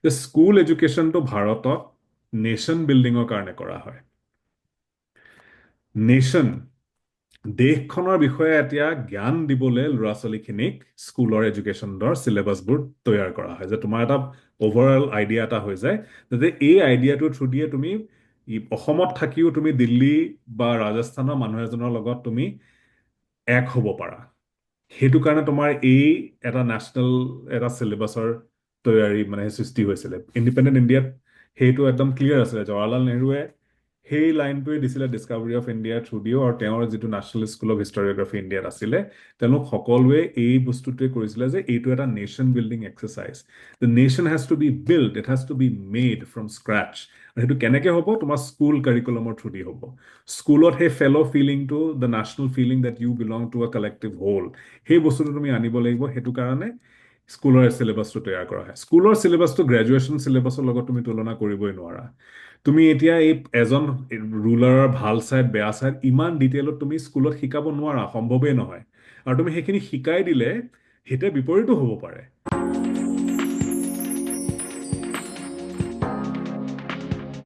যে স্কুল এডুকেশ্যনটো ভাৰতত নেশ্যন বিল্ডিঙৰ কাৰণে কৰা হয়। নেশ্যন দেশখনৰ বিষয়ে এতিয়া জ্ঞান দিবলৈ ল'ৰা ছোৱালীখিনিক স্কুলৰ এডুকেশ্যনৰ চিলেবাছবোৰ তৈয়াৰ কৰা হয়, যে তোমাৰ এটা অভাৰঅল আইডিয়া এটা হৈ যায়, যে এই আইডিয়াটোৰ থ্ৰু দিয়ে তুমি অসমত থাকিও তুমি দিল্লী বা ৰাজস্থানৰ মানুহ এজনৰ লগত তুমি এক হ'ব পাৰা। সেইটো কাৰণে তোমাৰ এই এটা নেশ্যনেল এটা চিলেবাছৰ তৈয়াৰী মানে সৃষ্টি হৈছিলে। ইণ্ডিপেণ্ডেণ্ট ইণ্ডিয়াত সেইটো একদম ক্লিয়াৰ আছিলে। জৱাহৰলাল নেহৰুৱে সেই লাইনটোৱে দিছিলে ডিছকাভাৰী অফ ইণ্ডিয়াৰ থ্ৰু দিও, আৰু তেওঁৰ যিটো নেশ্যনেল স্কুল অফ হিষ্টৰিঅগ্ৰাফী ইণ্ডিয়াত আছিলে, তেওঁলোক সকলোৱে এই বস্তুটোৱে কৰিছিলে যে এইটো এটা nation building exercise. The nation has to be build, it has to be made from scratch. আৰু সেইটো কেনেকৈ হ'ব? তোমাৰ স্কুল কাৰিকুলামৰ থ্ৰু দি হ'ব। স্কুলত সেই ফেল' ফিলিংটো, the national feeling that you belong to a collective whole, সেই বস্তুটো তুমি আনিব লাগিব। সেইটো কাৰণে স্কুলৰ চিলেবাছটো তৈয়াৰ কৰা হয়। স্কুলৰ চিলেবাছটো গ্ৰেজুৱেশ্যন চিলেবাছৰ লগত তুমি তুলনা কৰিবই নোৱাৰা। তুমি এতিয়া এই এজন ৰুলাৰৰ ভাল চাইড বেয়া চাইড ইমান ডিটেইলত তুমি স্কুলত শিকাব নোৱাৰা, সম্ভৱেই নহয়। আৰু তুমি সেইখিনি শিকাই দিলে সেইটোৱে বিপৰীতো হ'ব পাৰে।